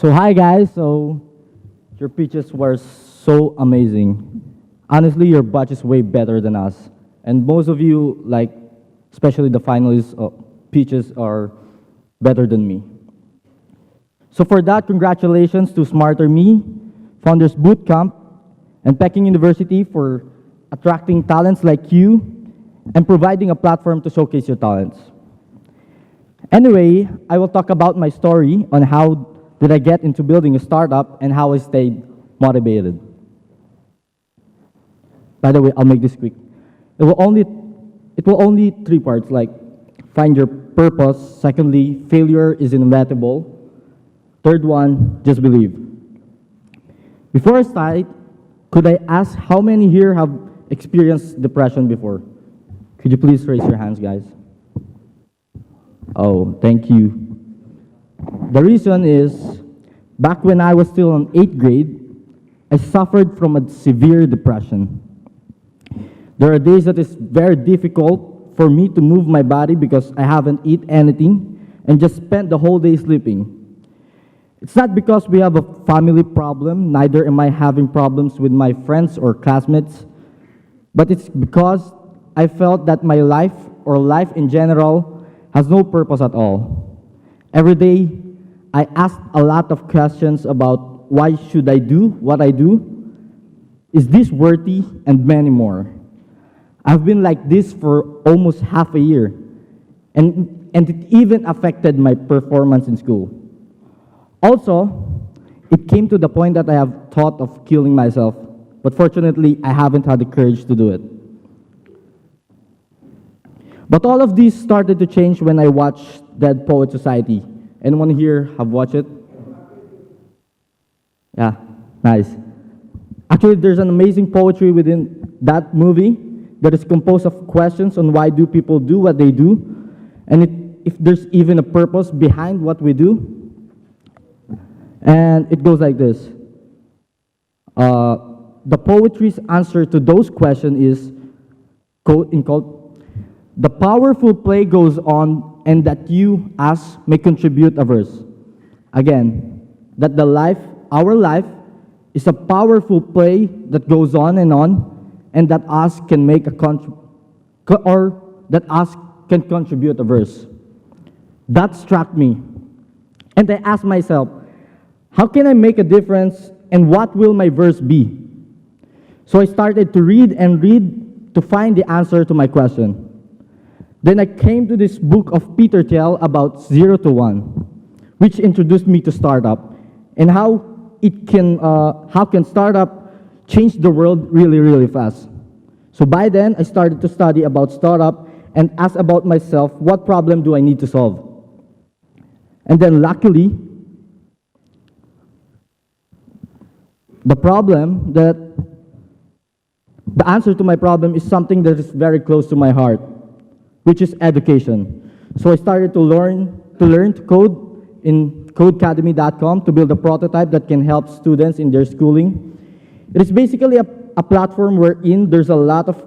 So hi guys, so your pitches were so amazing. Honestly, your batch is way better than us. And most of you, like, especially the finalists, pitches are better than me. So for that, congratulations to Smarter Me, Founders Bootcamp, and Peking University for attracting talents like you and providing a platform to showcase your talents. Anyway, I will talk about my story on how did I get into building a startup and how I stayed motivated. By the way, I'll make this quick. It will only three parts, like find your purpose. Secondly, failure is inevitable. Third one, just believe. Before I start, could I ask how many here have experienced depression before? Could you please raise your hands, guys? Oh, thank you. The reason is, back when I was still in 8th grade, I suffered from a severe depression. There are days that it's very difficult for me to move my body because I haven't eaten anything and just spent the whole day sleeping. It's not because we have a family problem, neither am I having problems with my friends or classmates, but it's because I felt that my life, or life in general, has no purpose at all. Every day, I asked a lot of questions about why should I do what I do? Is this worthy? And many more. I've been like this for almost half a year, and it even affected my performance in school. Also, it came to the point that I have thought of killing myself, but fortunately, I haven't had the courage to do it. But all of this started to change when I watched Dead Poet Society. Anyone here have watched it? Yeah, nice. Actually, there's an amazing poetry within that movie that is composed of questions on why do people do what they do, and if there's even a purpose behind what we do. And it goes like this. The poetry's answer to those questions is, quote unquote, the powerful play goes on, and that you, us, may contribute a verse. Again, that our life, is a powerful play that goes on, and that us can make that us can contribute a verse. That struck me, and I asked myself, how can I make a difference, and what will my verse be? So I started to read and read to find the answer to my question. Then I came to this book of Peter Thiel about 0 to 1, which introduced me to startup and how can startup change the world really, really fast. So by then, I started to study about startup and ask about myself, what problem do I need to solve? And then luckily, the answer to my problem is something that is very close to my heart, which is education. So I started to learn to code in Codecademy.com to build a prototype that can help students in their schooling. It is basically a platform wherein there's a lot of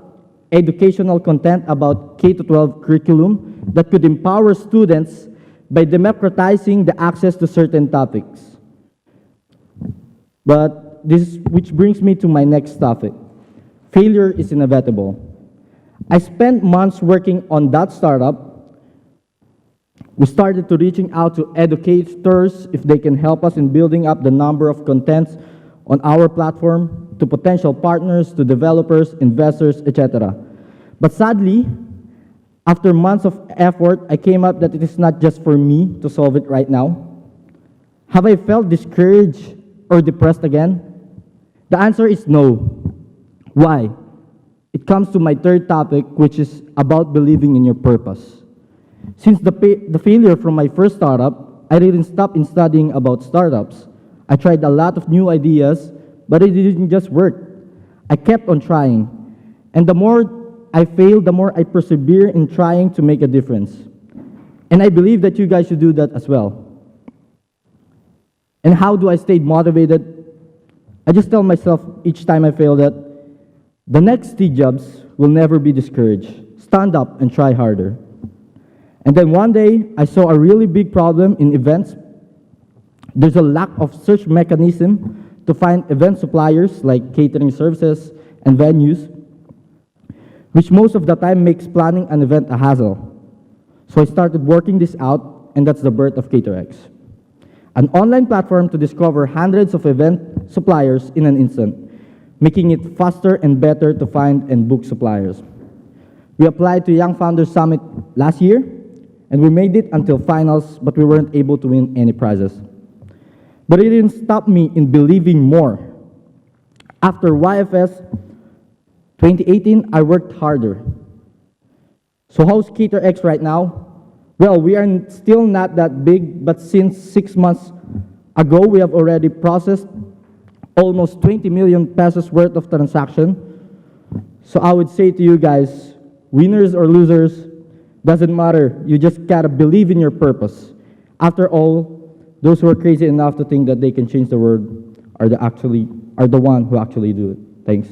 educational content about K-12 curriculum that could empower students by democratizing the access to certain topics. But which brings me to my next topic. Failure is inevitable. I spent months working on that startup. We started to reaching out to educators if they can help us in building up the number of contents on our platform, to potential partners, to developers, investors, etc. But sadly, after months of effort, I came up that it is not just for me to solve it right now. Have I felt discouraged or depressed again? The answer is no. Why? It comes to my third topic, which is about believing in your purpose. Since the failure from my first startup, I didn't stop in studying about startups. I tried a lot of new ideas, but it didn't just work. I kept on trying. And the more I failed, the more I persevere in trying to make a difference. And I believe that you guys should do that as well. And how do I stay motivated? I just tell myself each time I fail that the next Steve Jobs will never be discouraged. Stand up and try harder. And then one day, I saw a really big problem in events There's a lack of search mechanism to find event suppliers like catering services and venues, which most of the time makes planning an event a hassle. So I started working this out, and that's the birth of CaterX, an online platform to discover hundreds of event suppliers in an instant, making it faster and better to find and book suppliers. We applied to Young Founders Summit last year, and we made it until finals, but we weren't able to win any prizes. But it didn't stop me in believing more. After YFS 2018, I worked harder. So how's CaterX right now? Well, we are still not that big, but since 6 months ago, we have already processed almost 20 million pesos worth of transaction. So I would say to you guys, winners or losers, doesn't matter. You just gotta believe in your purpose. After all, those who are crazy enough to think that they can change the world are the one who actually do it. Thanks.